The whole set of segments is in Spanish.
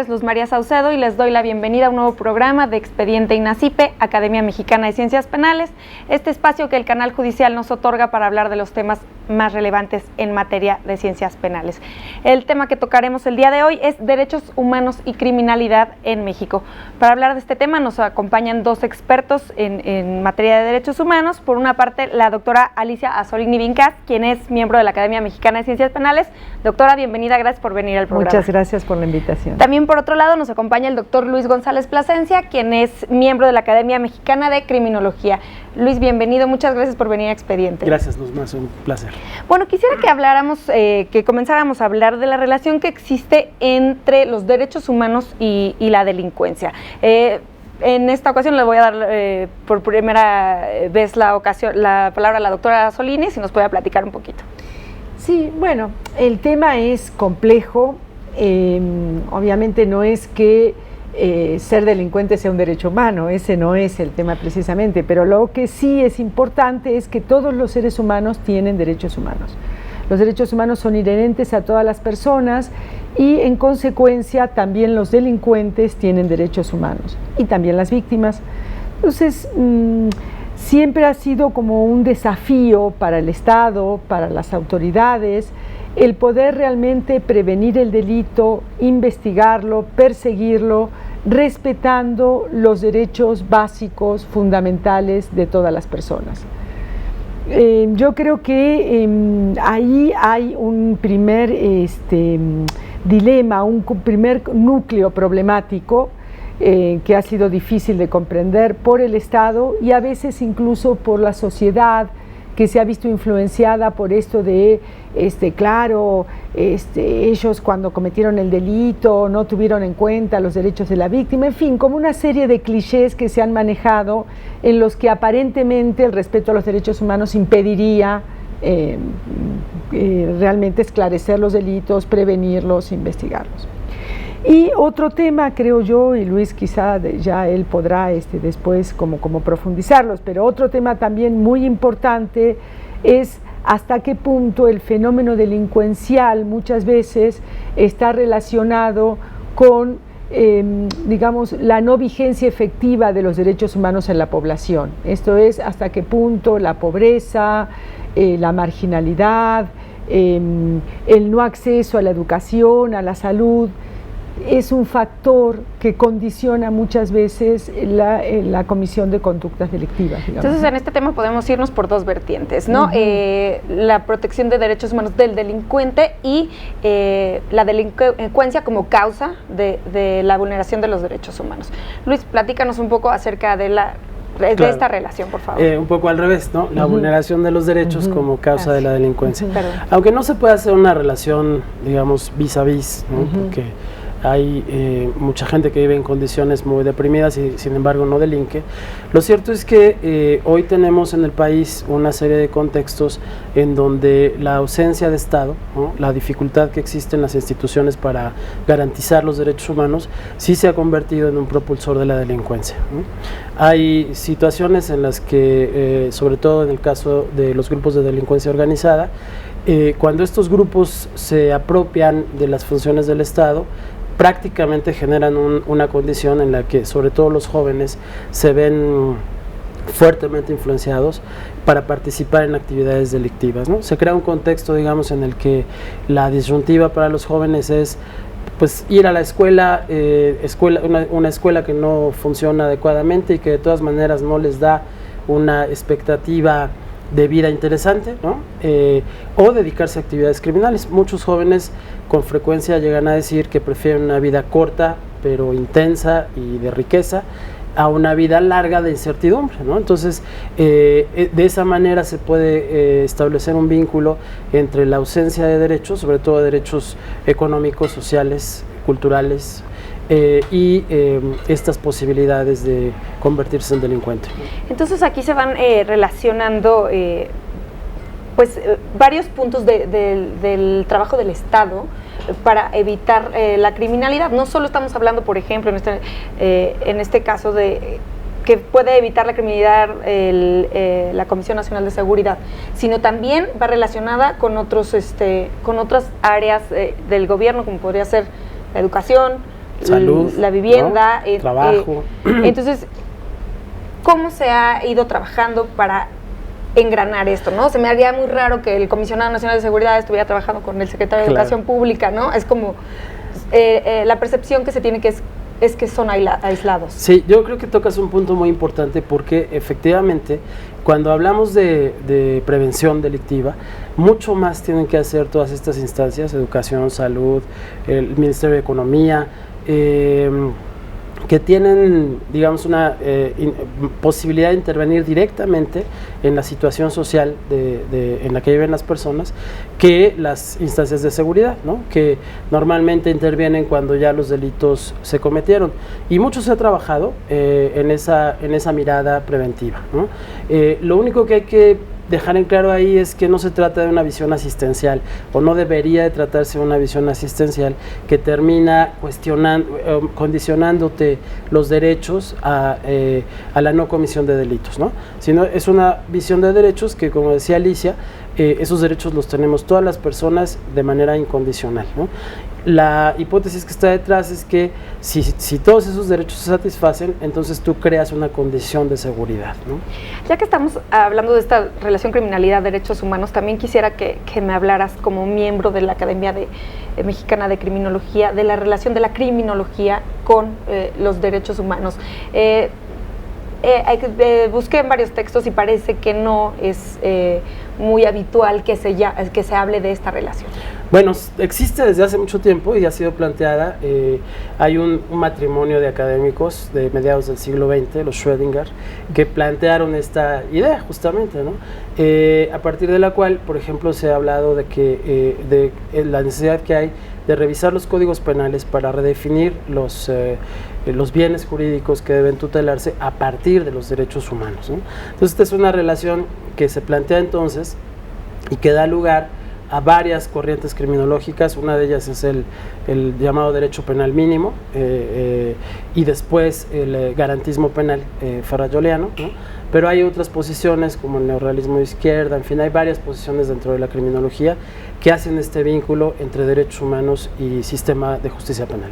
es Luz María Saucedo y les doy la bienvenida a un nuevo programa de Expediente INACIPE, Academia Mexicana de Ciencias Penales, este espacio que el canal judicial nos otorga para hablar de los temas más relevantes en materia de ciencias penales. El tema que tocaremos el día de hoy es derechos humanos y criminalidad en México. Para hablar de este tema nos acompañan dos expertos en materia de derechos humanos. Por una parte, la doctora Alicia Azorín Vincas, quien es miembro de la Academia Mexicana de Ciencias Penales. Doctora, bienvenida, gracias por venir al programa. Muchas gracias por la invitación. También por otro lado nos acompaña el doctor Luis González Plasencia, quien es miembro de la Academia Mexicana de Criminología. Luis, bienvenido, muchas gracias por venir a Expediente. Gracias, Luz, más un placer. Bueno, quisiera que habláramos, que comenzáramos a hablar de la relación que existe entre los derechos humanos y la delincuencia. En esta ocasión le voy a dar por primera vez la palabra a la doctora Solini, si nos puede platicar un poquito. Sí, bueno, el tema es complejo. Obviamente no es que ser delincuente sea un derecho humano, ese no es el tema precisamente, pero lo que sí es importante es que todos los seres humanos tienen derechos humanos. Los derechos humanos son inherentes a todas las personas y en consecuencia también los delincuentes tienen derechos humanos y también las víctimas. Entonces, siempre ha sido como un desafío para el Estado, para las autoridades, el poder realmente prevenir el delito, investigarlo, perseguirlo, respetando los derechos básicos, fundamentales de todas las personas. Yo creo que ahí hay un primer dilema, un primer núcleo problemático que ha sido difícil de comprender por el Estado y a veces incluso por la sociedad, que se ha visto influenciada por esto de, ellos cuando cometieron el delito no tuvieron en cuenta los derechos de la víctima, en fin, como una serie de clichés que se han manejado en los que aparentemente el respeto a los derechos humanos impediría realmente esclarecer los delitos, prevenirlos, investigarlos. Y otro tema, creo yo, y Luis quizá ya él podrá después como profundizarlos, pero otro tema también muy importante es hasta qué punto el fenómeno delincuencial muchas veces está relacionado con, la no vigencia efectiva de los derechos humanos en la población. Esto es, hasta qué punto la pobreza, la marginalidad, el no acceso a la educación, a la salud, es un factor que condiciona muchas veces la comisión de conductas delictivas, digamos. Entonces, en este tema podemos irnos por dos vertientes, ¿no? La protección de derechos humanos del delincuente y la delincuencia como causa de la vulneración de los derechos humanos. Luis, platícanos un poco acerca de esta relación, por favor. Un poco al revés, ¿no? La vulneración de los derechos como causa de la delincuencia. Aunque no se puede hacer una relación, digamos, vis a vis, ¿no? Porque hay mucha gente que vive en condiciones muy deprimidas y sin embargo no delinque. Lo cierto es que hoy tenemos en el país una serie de contextos en donde la ausencia de Estado, ¿no? La dificultad que existe en las instituciones para garantizar los derechos humanos, sí se ha convertido en un propulsor de la delincuencia, ¿no? Hay situaciones en las que, sobre todo en el caso de los grupos de delincuencia organizada, cuando estos grupos se apropian de las funciones del Estado, prácticamente generan una condición en la que sobre todo los jóvenes se ven fuertemente influenciados para participar en actividades delictivas, ¿no? Se crea un contexto, digamos, en el que la disyuntiva para los jóvenes es pues ir a la escuela, una escuela que no funciona adecuadamente y que de todas maneras no les da una expectativa de vida interesante, ¿no? O dedicarse a actividades criminales. Muchos jóvenes con frecuencia llegan a decir que prefieren una vida corta pero intensa y de riqueza a una vida larga de incertidumbre, ¿no? Entonces, de esa manera se puede establecer un vínculo entre la ausencia de derechos, sobre todo derechos económicos, sociales, culturales, y estas posibilidades de convertirse en delincuente. Entonces aquí se van relacionando varios puntos del trabajo del Estado para evitar la criminalidad. No solo estamos hablando, por ejemplo, en este caso de que puede evitar la criminalidad la Comisión Nacional de Seguridad, sino también va relacionada con otras áreas del gobierno, como podría ser la educación, salud, la vivienda, ¿no? Trabajo. Entonces, ¿cómo se ha ido trabajando para engranar esto, ¿no? Se me haría muy raro que el Comisionado Nacional de Seguridad estuviera trabajando con el Secretario de Educación Pública, ¿no? Es como la percepción que se tiene es que son aislados. Sí, yo creo que tocas un punto muy importante porque efectivamente cuando hablamos de prevención delictiva, mucho más tienen que hacer todas estas instancias, educación, salud, el Ministerio de Economía, que tienen, digamos, una posibilidad de intervenir directamente en la situación social en la que viven las personas, que las instancias de seguridad, ¿no? Que normalmente intervienen cuando ya los delitos se cometieron. Y mucho se ha trabajado en esa mirada preventiva, ¿no? Lo único que hay que dejar en claro ahí es que no se trata de una visión asistencial, o no debería de tratarse de una visión asistencial que termina condicionándote los derechos a la no comisión de delitos, ¿no? Sino es una visión de derechos que, como decía Alicia, esos derechos los tenemos todas las personas de manera incondicional, ¿no? La hipótesis que está detrás es que si todos esos derechos se satisfacen, entonces tú creas una condición de seguridad, ¿no? Ya que estamos hablando de esta relación criminalidad-derechos humanos, también quisiera que me hablaras como miembro de la Academia Mexicana de Criminología, de la relación de la criminología con los derechos humanos. Busqué en varios textos y parece que no es muy habitual que se hable de esta relación. Bueno, existe desde hace mucho tiempo y ha sido planteada. Hay un matrimonio de académicos de mediados del siglo XX, los Schrödinger, que plantearon esta idea justamente, ¿no? A partir de la cual, por ejemplo, se ha hablado de la necesidad que hay de revisar los códigos penales para redefinir los bienes jurídicos que deben tutelarse a partir de los derechos humanos, ¿no? Entonces, esta es una relación que se plantea entonces y que da lugar a varias corrientes criminológicas. Una de ellas es el llamado derecho penal mínimo, y después el garantismo penal farrayoliano, ¿no? Pero hay otras posiciones como el neorrealismo de izquierda, en fin, hay varias posiciones dentro de la criminología que hacen este vínculo entre derechos humanos y sistema de justicia penal.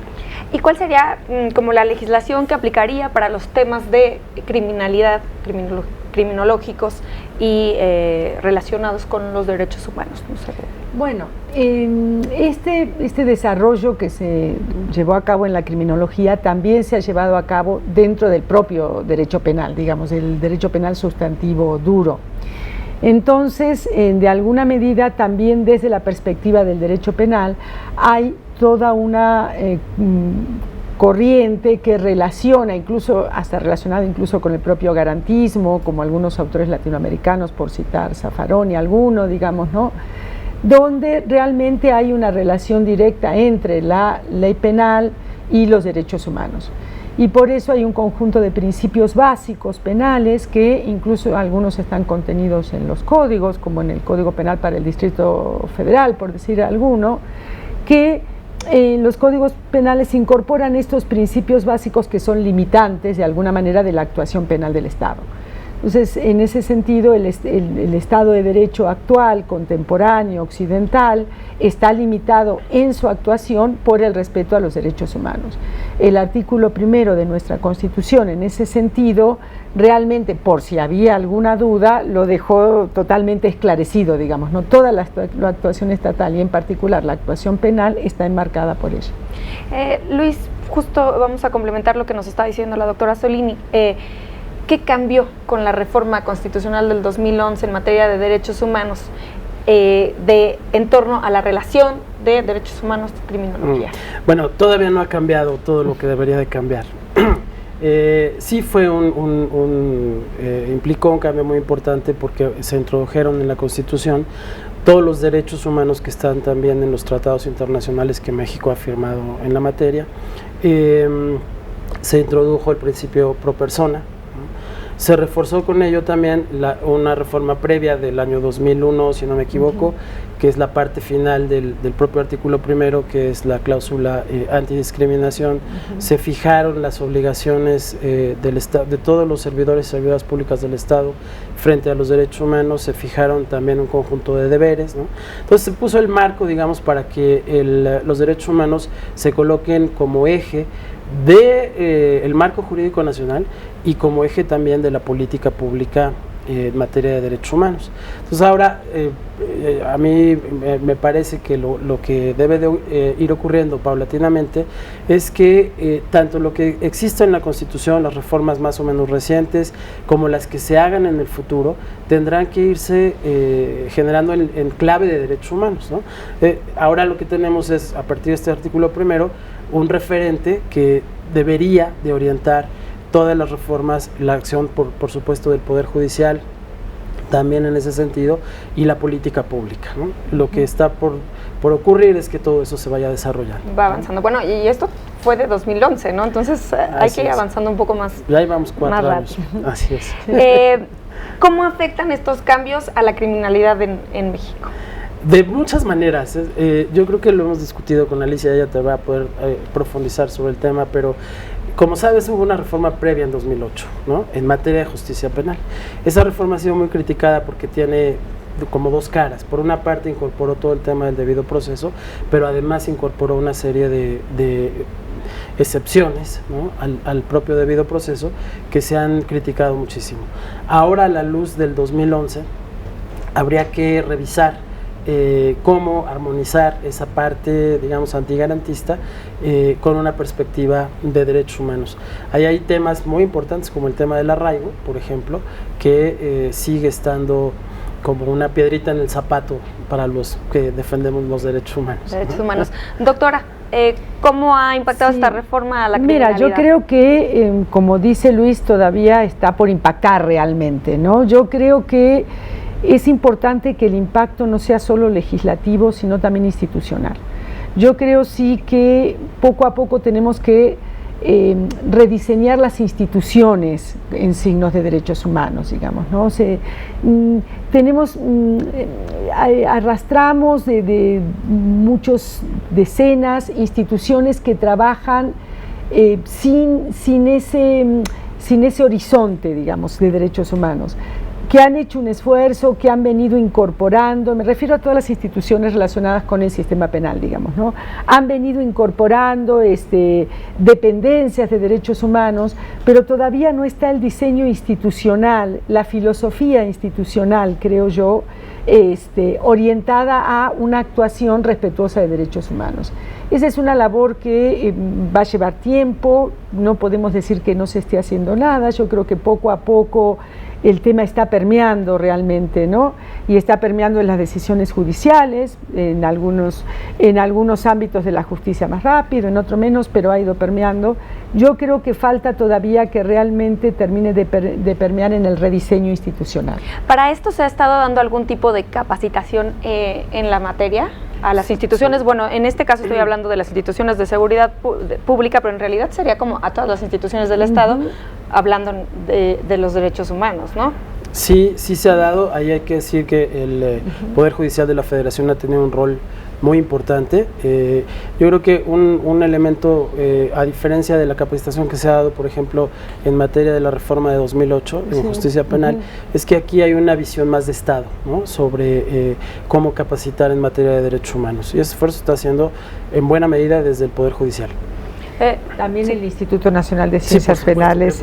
¿Y cuál sería como la legislación que aplicaría para los temas de criminalidad, criminológicos y relacionados con los derechos humanos? No sé. Bueno, este desarrollo que se llevó a cabo en la criminología también se ha llevado a cabo dentro del propio derecho penal, digamos, el derecho penal sustantivo duro. Entonces, de alguna medida, también desde la perspectiva del derecho penal, hay toda una corriente que relaciona, hasta relacionada incluso con el propio garantismo, como algunos autores latinoamericanos, por citar Zaffaroni, alguno, digamos, ¿no?, donde realmente hay una relación directa entre la ley penal y los derechos humanos. Y por eso hay un conjunto de principios básicos penales que incluso algunos están contenidos en los códigos, como en el Código Penal para el Distrito Federal, por decir alguno, que los códigos penales incorporan estos principios básicos que son limitantes de alguna manera de la actuación penal del Estado. Entonces, en ese sentido, el Estado de Derecho actual, contemporáneo, occidental, está limitado en su actuación por el respeto a los derechos humanos. El artículo 1 de nuestra Constitución, en ese sentido, realmente, por si había alguna duda, lo dejó totalmente esclarecido, digamos, ¿no? Toda la actuación estatal y en particular la actuación penal está enmarcada por ello. Luis, justo vamos a complementar lo que nos está diciendo la doctora Solini. ¿Qué cambió con la reforma constitucional del 2011 en materia de derechos humanos en torno a la relación de derechos humanos y criminología? Bueno, todavía no ha cambiado todo lo que debería de cambiar. Sí fue implicó un cambio muy importante porque se introdujeron en la Constitución todos los derechos humanos que están también en los tratados internacionales que México ha firmado en la materia. Se introdujo el principio pro persona. Se reforzó con ello también una reforma previa del año 2001, si no me equivoco, que es la parte final del propio artículo primero, que es la cláusula antidiscriminación. Se fijaron las obligaciones de todos los servidores y servidoras públicas del Estado frente a los derechos humanos, se fijaron también un conjunto de deberes, ¿no? Entonces se puso el marco, digamos, para que los derechos humanos se coloquen como eje el marco jurídico nacional y como eje también de la política pública en materia de derechos humanos. Entonces ahora a mí me parece que lo que debe de ir ocurriendo paulatinamente es que tanto lo que existe en la Constitución, las reformas más o menos recientes, como las que se hagan en el futuro, tendrán que irse generando en clave de derechos humanos, ¿no? Ahora lo que tenemos es, a partir de este artículo primero, un referente que debería de orientar todas las reformas, la acción por supuesto del Poder Judicial también en ese sentido, y la política pública, ¿no? Lo que está por ocurrir es que todo eso se vaya desarrollando. Va avanzando. Bueno, y esto fue de 2011, ¿no? Entonces hay que ir avanzando un poco más. Ya llevamos 4 años. Rápido. Así es. ¿Cómo afectan estos cambios a la criminalidad en México? De muchas maneras. Yo creo que lo hemos discutido con Alicia, ella te va a poder profundizar sobre el tema, pero como sabes, hubo una reforma previa en 2008, ¿no?, en materia de justicia penal. Esa reforma ha sido muy criticada porque tiene como dos caras. Por una parte incorporó todo el tema del debido proceso, pero además incorporó una serie de excepciones, ¿no?, al propio debido proceso, que se han criticado muchísimo. Ahora, a la luz del 2011, habría que revisar cómo armonizar esa parte, digamos, antigarantista con una perspectiva de derechos humanos. Ahí hay temas muy importantes como el tema del arraigo, por ejemplo, que sigue estando como una piedrita en el zapato para los que defendemos los derechos humanos. Derechos humanos. Doctora, ¿cómo ha impactado esta reforma a la criminalidad? Mira, yo creo que, como dice Luis, todavía está por impactar realmente, ¿no? Yo creo que es importante que el impacto no sea solo legislativo, sino también institucional. Yo creo sí que poco a poco tenemos que rediseñar las instituciones en signos de derechos humanos, digamos, ¿no? Arrastramos de muchas decenas instituciones que trabajan sin ese horizonte, digamos, de derechos humanos, que han hecho un esfuerzo, que han venido incorporando, me refiero a todas las instituciones relacionadas con el sistema penal, digamos, ¿no? Han venido incorporando dependencias de derechos humanos, pero todavía no está el diseño institucional, la filosofía institucional, creo yo, orientada a una actuación respetuosa de derechos humanos. Esa es una labor que va a llevar tiempo, no podemos decir que no se esté haciendo nada, yo creo que poco a poco el tema está permeando realmente, ¿no? Y está permeando en las decisiones judiciales, en algunos ámbitos de la justicia más rápido, en otros menos, pero ha ido permeando. Yo creo que falta todavía que realmente termine de permear en el rediseño institucional. ¿Para esto se ha estado dando algún tipo de capacitación en la materia a las instituciones? Bueno, en este caso estoy hablando de las instituciones de seguridad pública, pero en realidad sería como a todas las instituciones del Estado, hablando de los derechos humanos, ¿no? Sí, sí se ha dado. Ahí hay que decir que el Poder Judicial de la Federación ha tenido un rol muy importante. Yo creo que un elemento, a diferencia de la capacitación que se ha dado, por ejemplo, en materia de la reforma de 2008 en justicia penal, es que aquí hay una visión más de Estado, ¿no?, sobre cómo capacitar en materia de derechos humanos. Y ese esfuerzo está haciendo en buena medida desde el Poder Judicial. También el Instituto Nacional de Ciencias Penales,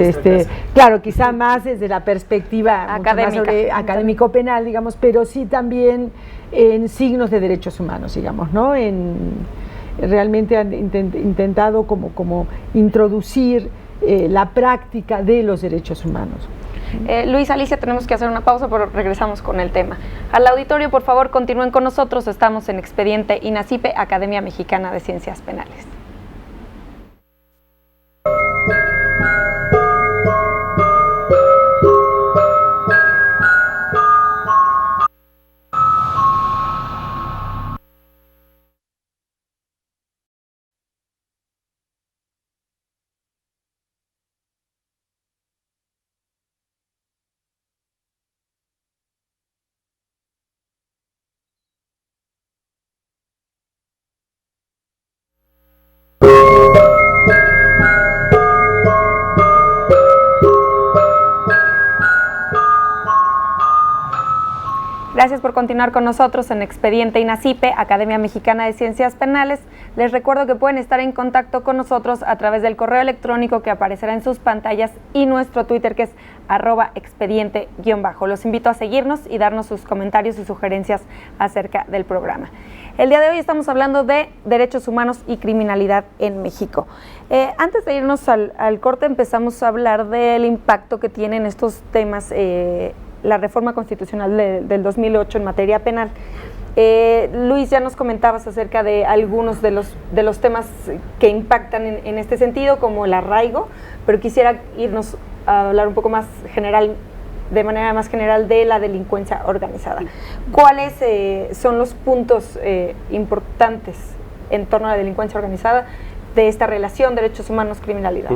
claro, quizá más desde la perspectiva académico-penal, digamos, pero sí también en signos de derechos humanos, digamos, ¿no? Realmente han intentado como introducir la práctica de los derechos humanos. Luis, Alicia, tenemos que hacer una pausa, pero regresamos con el tema. Al auditorio, por favor, continúen con nosotros. Estamos en Expediente INACIPE, Academia Mexicana de Ciencias Penales. continuar con nosotros en Expediente INACIPE, Academia Mexicana de Ciencias Penales. Les recuerdo que pueden estar en contacto con nosotros a través del correo electrónico que aparecerá en sus pantallas y nuestro Twitter, que es @expediente_. Los invito a seguirnos y darnos sus comentarios y sugerencias acerca del programa. El día de hoy estamos hablando de derechos humanos y criminalidad en México. Antes de irnos al corte, empezamos a hablar del impacto que tienen estos temas, la reforma constitucional del 2008 en materia penal. Luis, ya nos comentabas acerca de algunos de los temas que impactan en este sentido, como el arraigo, pero quisiera irnos a hablar un poco más general, de manera más general, de la delincuencia organizada. ¿Cuáles son los puntos importantes en torno a la delincuencia organizada de esta relación derechos humanos, criminalidad?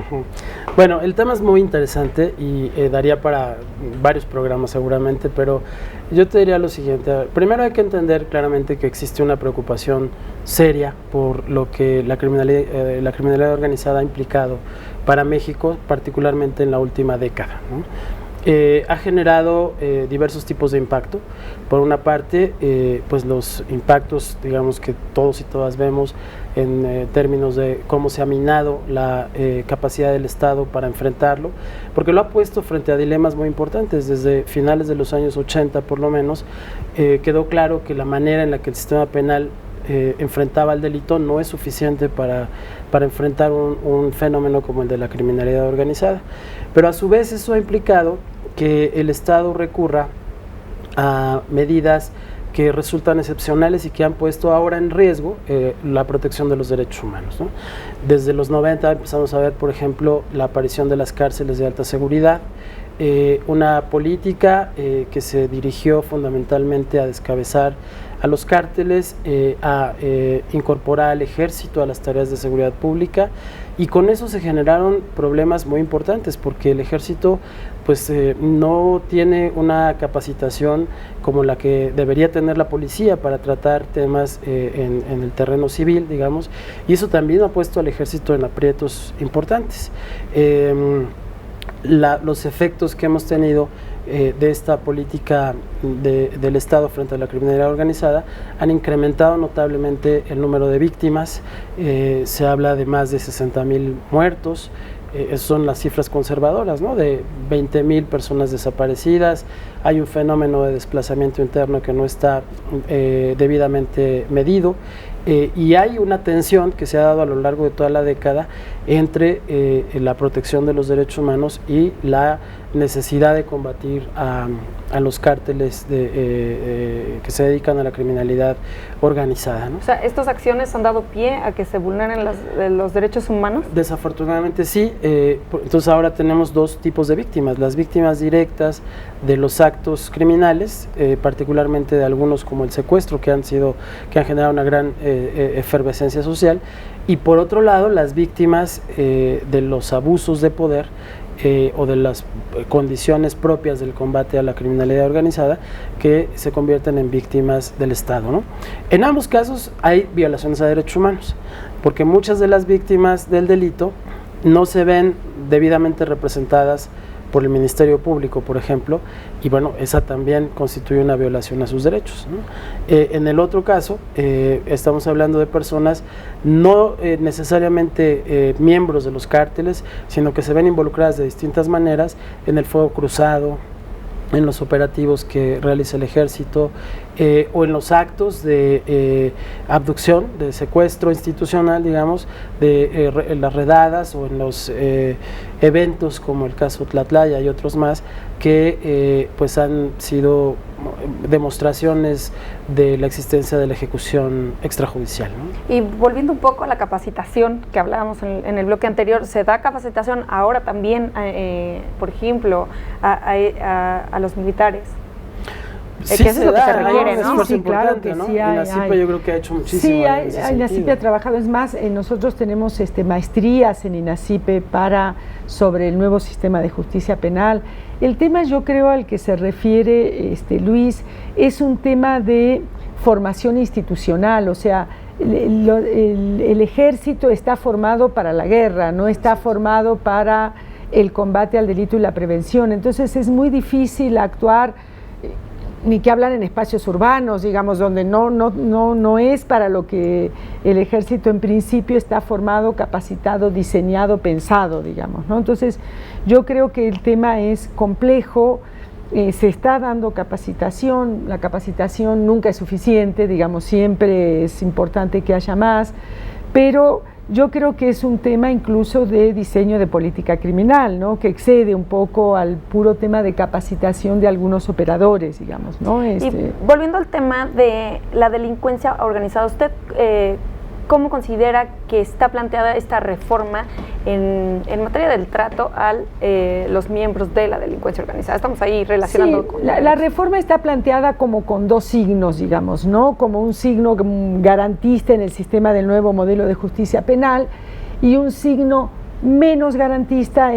Bueno, el tema es muy interesante y daría para varios programas seguramente, pero yo te diría lo siguiente. Primero hay que entender claramente que existe una preocupación seria por lo que la criminalidad organizada ha implicado para México, particularmente en la última década, ¿no? Ha generado diversos tipos de impacto. Por una parte, pues los impactos, digamos, que todos y todas vemos en términos de cómo se ha minado la capacidad del Estado para enfrentarlo, porque lo ha puesto frente a dilemas muy importantes. Desde finales de los años 80 por lo menos, quedó claro que la manera en la que el sistema penal enfrentaba el delito no es suficiente para enfrentar un fenómeno como el de la criminalidad organizada, pero a su vez eso ha implicado que el Estado recurra a medidas que resultan excepcionales y que han puesto ahora en riesgo la protección de los derechos humanos, ¿no? Desde los 90 empezamos a ver, por ejemplo, la aparición de las cárceles de alta seguridad, una política que se dirigió fundamentalmente a descabezar a los cárteles, a incorporar al ejército a las tareas de seguridad pública, y con eso se generaron problemas muy importantes porque el ejército pues no tiene una capacitación como la que debería tener la policía para tratar temas en el terreno civil, digamos, y eso también ha puesto al ejército en aprietos importantes. Los efectos que hemos tenido de esta política del Estado frente a la criminalidad organizada han incrementado notablemente el número de víctimas. Se habla de más de 60,000 muertos. Son las cifras conservadoras, ¿no? De 20,000 personas desaparecidas. Hay un fenómeno de desplazamiento interno que no está debidamente medido. Y hay una tensión que se ha dado a lo largo de toda la década entre la protección de los derechos humanos y la necesidad de combatir a los cárteles que se dedican a la criminalidad organizada, ¿no? O sea, ¿estas acciones han dado pie a que se vulneren los derechos humanos? Desafortunadamente sí. Entonces ahora tenemos dos tipos de víctimas: las víctimas directas de los actos criminales, particularmente de algunos como el secuestro, que han generado una gran efervescencia social, y por otro lado las víctimas de los abusos de poder o de las condiciones propias del combate a la criminalidad organizada, que se convierten en víctimas del Estado, ¿no? En ambos casos hay violaciones a derechos humanos, porque muchas de las víctimas del delito no se ven debidamente representadas por el Ministerio Público, por ejemplo, y bueno, esa también constituye una violación a sus derechos, ¿no? En el otro caso, estamos hablando de personas no necesariamente miembros de los cárteles, sino que se ven involucradas de distintas maneras en el fuego cruzado, en los operativos que realiza el ejército, o en los actos de abducción, de secuestro institucional, digamos, de las redadas, o en los eventos como el caso Tlatlaya y otros más, que pues han sido demostraciones de la existencia de la ejecución extrajudicial, ¿no? Y volviendo un poco a la capacitación que hablábamos en el bloque anterior, ¿se da capacitación ahora también, por ejemplo, a los militares? Sí, que eso es lo que se requiere, ¿no? Sí, claro que ¿no? sí. Y la CIPE yo creo que ha hecho muchísimo. Sí, la CIPE ha trabajado. Es más, nosotros tenemos maestrías en INACIPE sobre el nuevo sistema de justicia penal. El tema, yo creo, al que se refiere Luis, es un tema de formación institucional. O sea, el ejército está formado para la guerra, no está formado para el combate al delito y la prevención. Entonces es muy difícil actuar ni que hablar en espacios urbanos, digamos, donde no es para lo que el ejército en principio está formado, capacitado, diseñado, pensado, digamos, ¿no? Entonces, yo creo que el tema es complejo, se está dando capacitación, la capacitación nunca es suficiente, digamos, siempre es importante que haya más, pero yo creo que es un tema incluso de diseño de política criminal, ¿no? Que excede un poco al puro tema de capacitación de algunos operadores, digamos, ¿no? Y volviendo al tema de la delincuencia organizada, ¿usted cómo considera que está planteada esta reforma en materia del trato a los miembros de la delincuencia organizada? Estamos ahí relacionando con... La reforma está planteada como con dos signos, digamos, ¿no? Como un signo garantista en el sistema del nuevo modelo de justicia penal y un signo menos garantista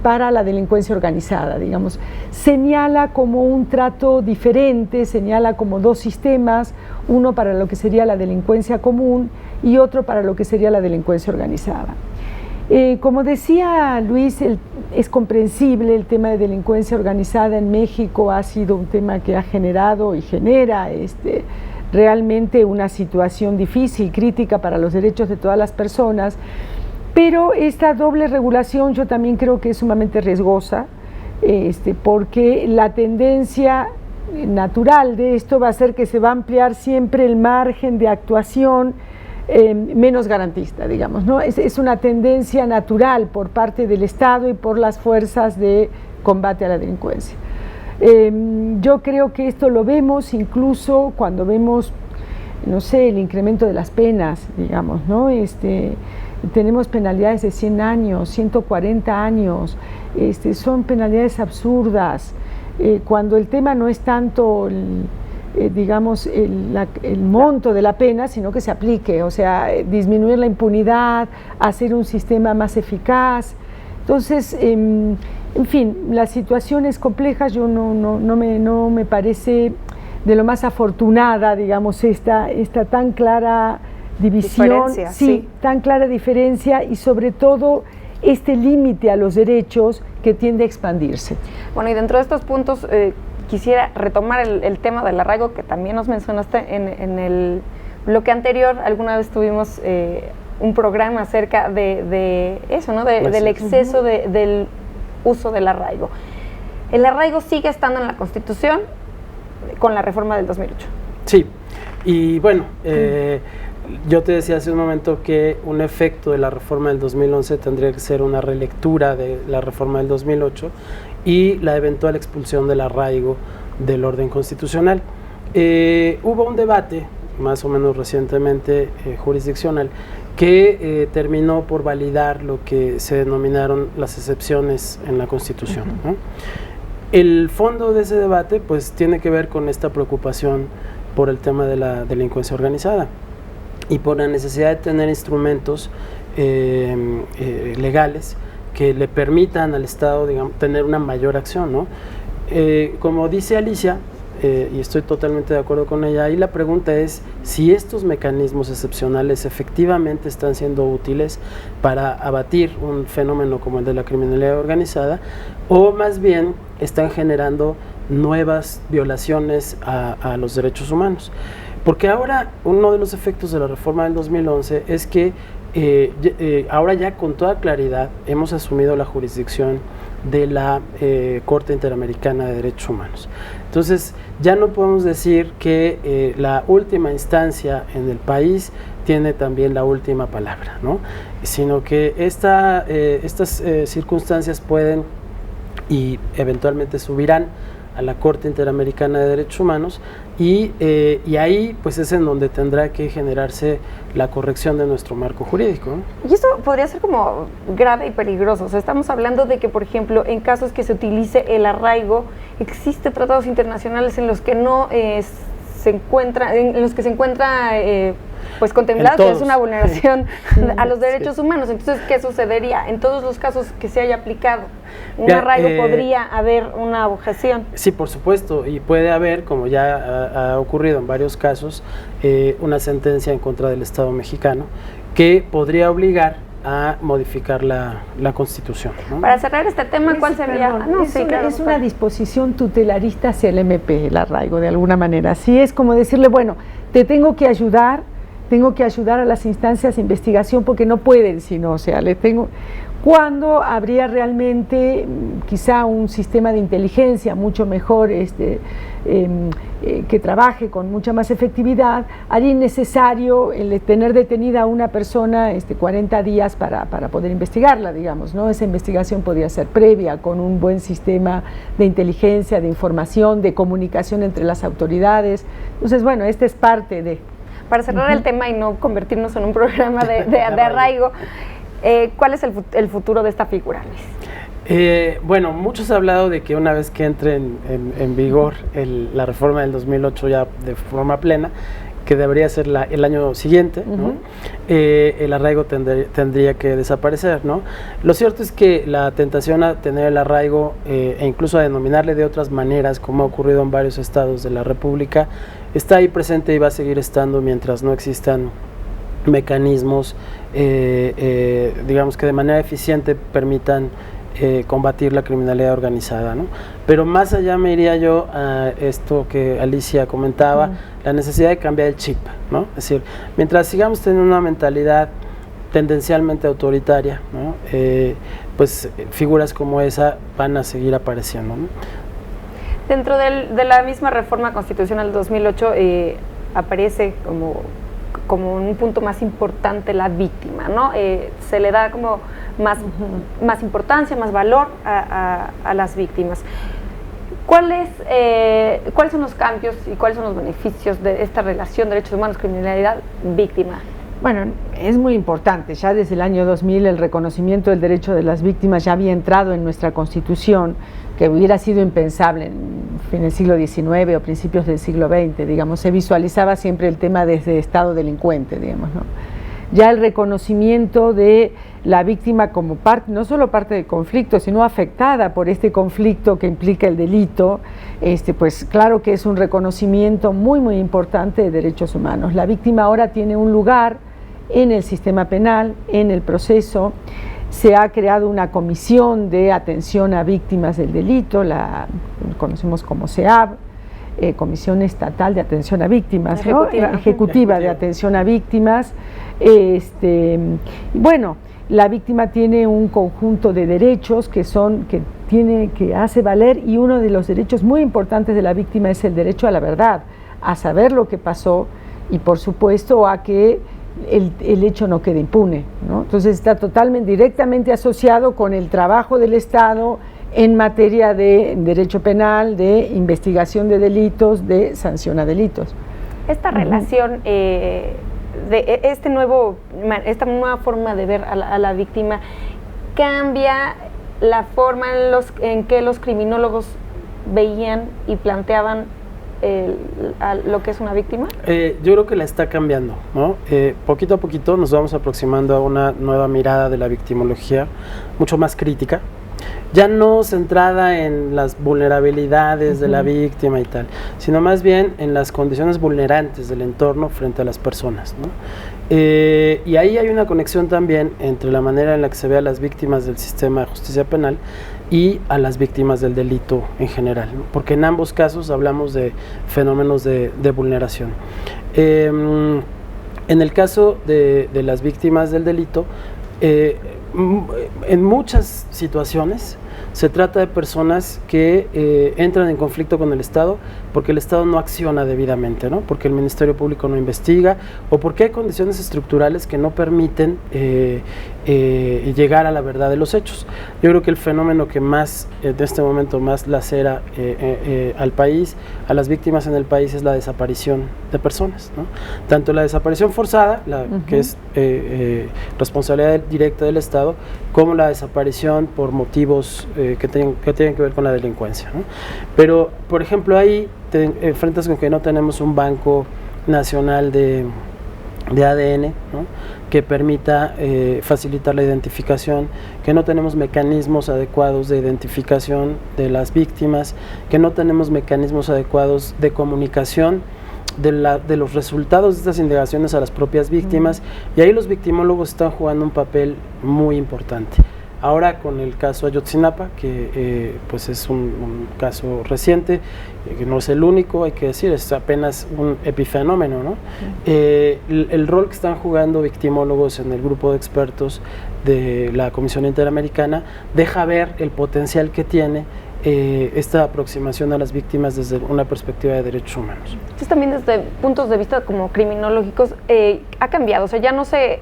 para la delincuencia organizada, digamos. Señala como un trato diferente, señala como dos sistemas, uno para lo que sería la delincuencia común y otro para lo que sería la delincuencia organizada. Como decía Luis, es comprensible el tema de delincuencia organizada en México, ha sido un tema que ha generado y genera realmente una situación difícil, crítica para los derechos de todas las personas, pero esta doble regulación yo también creo que es sumamente riesgosa, porque la tendencia natural de esto va a ser que se va a ampliar siempre el margen de actuación menos garantista, digamos, ¿no? Es una tendencia natural por parte del Estado y por las fuerzas de combate a la delincuencia. Yo creo que esto lo vemos incluso cuando vemos, no sé, el incremento de las penas, digamos, ¿no? Tenemos penalidades de 100 años, 140 años, son penalidades absurdas, cuando el tema no es tanto digamos, el monto de la pena, sino que se aplique, o sea, disminuir la impunidad, hacer un sistema más eficaz. Entonces, en fin, la situación es compleja, yo no me parece de lo más afortunada, digamos, esta tan clara división, sí, tan clara diferencia y sobre todo este límite a los derechos que tiende a expandirse. Bueno, y dentro de estos puntos quisiera retomar el tema del arraigo que también nos mencionaste en el bloque anterior. Alguna vez tuvimos un programa acerca de eso, ¿no? Del exceso del uso del arraigo. El arraigo sigue estando en la Constitución con la reforma del 2008. Sí, y bueno, yo te decía hace un momento que un efecto de la reforma del 2011 tendría que ser una relectura de la reforma del 2008 y la eventual expulsión del arraigo del orden constitucional. Hubo un debate, más o menos recientemente, jurisdiccional, que terminó por validar lo que se denominaron las excepciones en la Constitución, ¿no? El fondo de ese debate pues tiene que ver con esta preocupación por el tema de la delincuencia organizada y por la necesidad de tener instrumentos legales que le permitan al Estado, digamos, tener una mayor acción, ¿no? Como dice Alicia, y estoy totalmente de acuerdo con ella, ahí la pregunta es si estos mecanismos excepcionales efectivamente están siendo útiles para abatir un fenómeno como el de la criminalidad organizada, o más bien están generando nuevas violaciones a los derechos humanos. Porque ahora uno de los efectos de la reforma del 2011 es que ahora ya con toda claridad hemos asumido la jurisdicción de la Corte Interamericana de Derechos Humanos. Entonces ya no podemos decir que la última instancia en el país tiene también la última palabra, ¿no? Sino que estas circunstancias pueden y eventualmente subirán a la Corte Interamericana de Derechos Humanos y ahí pues es en donde tendrá que generarse la corrección de nuestro marco jurídico, ¿no? Y esto podría ser como grave y peligroso. O sea, estamos hablando de que, por ejemplo, en casos que se utilice el arraigo, existen tratados internacionales en los que no se encuentra pues contemplado que es una vulneración a los derechos humanos. Entonces, ¿qué sucedería? En todos los casos que se haya aplicado un arraigo, ¿podría haber una objeción? Sí, por supuesto, y puede haber, como ya ha ocurrido en varios casos, una sentencia en contra del Estado mexicano que podría obligar a modificar la Constitución, ¿no? Para cerrar este tema, ¿cuál sería? Es una disposición tutelarista hacia el MP, el arraigo, de alguna manera. Así es como decirle, bueno, te tengo que ayudar a las instancias de investigación porque no pueden, sino, o sea, ¿cuándo habría realmente quizá un sistema de inteligencia mucho mejor, que trabaje con mucha más efectividad? Haría innecesario el tener detenida a una persona 40 días para poder investigarla, digamos, ¿no? Esa investigación podría ser previa, con un buen sistema de inteligencia, de información, de comunicación entre las autoridades. Entonces, bueno, esta es parte de... Para cerrar el tema y no convertirnos en un programa de arraigo, ¿cuál es el futuro de esta figura, Luis? Bueno, muchos han hablado de que una vez que entre en vigor la reforma del 2008 ya de forma plena, que debería ser el año siguiente, ¿no? El arraigo tendría que desaparecer, ¿no? Lo cierto es que la tentación a tener el arraigo e incluso a denominarle de otras maneras, como ha ocurrido en varios estados de la República, está ahí presente y va a seguir estando mientras no existan mecanismos, digamos, que de manera eficiente permitan combatir la criminalidad organizada, ¿no? Pero más allá me iría yo a esto que Alicia comentaba, la necesidad de cambiar el chip, ¿no? Es decir, mientras sigamos teniendo una mentalidad tendencialmente autoritaria, ¿no? Pues figuras como esa van a seguir apareciendo, ¿no? Dentro de la misma reforma constitucional del 2008 aparece como un punto más importante la víctima, ¿no? Se le da como más importancia, más valor a las víctimas. ¿Cuáles son los cambios y cuáles son los beneficios de esta relación derechos humanos, criminalidad, víctima? Bueno, es muy importante. Ya desde el año 2000 el reconocimiento del derecho de las víctimas ya había entrado en nuestra Constitución, que hubiera sido impensable en el siglo XIX o principios del siglo XX, digamos. Se visualizaba siempre el tema desde estado delincuente, digamos, ¿no? Ya el reconocimiento de la víctima como parte, no solo parte del conflicto, sino afectada por este conflicto que implica el delito, pues claro que es un reconocimiento muy, muy importante de derechos humanos. La víctima ahora tiene un lugar en el sistema penal, en el proceso. Se ha creado una comisión de atención a víctimas del delito, la conocemos como CEAV, Comisión Estatal de Atención a Víctimas, Ejecutiva de Atención a Víctimas. Bueno, la víctima tiene un conjunto de derechos que hace valer, y uno de los derechos muy importantes de la víctima es el derecho a la verdad, a saber lo que pasó y por supuesto a que el hecho no quede impune, ¿no? Entonces está directamente asociado con el trabajo del Estado en materia de derecho penal, de investigación de delitos, de sanción a delitos. Esta relación, esta nueva forma de ver a la víctima, ¿cambia la forma en que los criminólogos veían y planteaban lo que es una víctima? Yo creo que la está cambiando, ¿no? Poquito a poquito nos vamos aproximando a una nueva mirada de la victimología, mucho más crítica, ya no centrada en las vulnerabilidades de la víctima y tal, sino más bien en las condiciones vulnerantes del entorno frente a las personas, ¿no? Y ahí hay una conexión también entre la manera en la que se ve a las víctimas del sistema de justicia penal y a las víctimas del delito en general, ¿no? Porque en ambos casos hablamos de fenómenos de vulneración. En el caso de las víctimas del delito, en muchas situaciones se trata de personas que entran en conflicto con el Estado porque el Estado no acciona debidamente, ¿no? Porque el Ministerio Público no investiga o porque hay condiciones estructurales que no permiten llegar a la verdad de los hechos. Yo creo que el fenómeno que más, en este momento, más lacera al país, a las víctimas en el país, es la desaparición de personas, ¿no? Tanto la desaparición forzada, que es responsabilidad directa del Estado, como la desaparición por motivos que tienen que ver con la delincuencia, ¿no? Pero, por ejemplo, ahí te enfrentas con que no tenemos un banco nacional de ADN, ¿no? Que permita facilitar la identificación, que no tenemos mecanismos adecuados de identificación de las víctimas, que no tenemos mecanismos adecuados de comunicación de los resultados de estas indagaciones a las propias víctimas, y ahí los victimólogos están jugando un papel muy importante. Ahora con el caso Ayotzinapa, que pues es un caso reciente, que no es el único, hay que decir, es apenas un epifenómeno, ¿no? El rol que están jugando victimólogos en el grupo de expertos de la Comisión Interamericana deja ver el potencial que tiene esta aproximación a las víctimas desde una perspectiva de derechos humanos. Entonces también desde puntos de vista como criminológicos ha cambiado, o sea, ya no se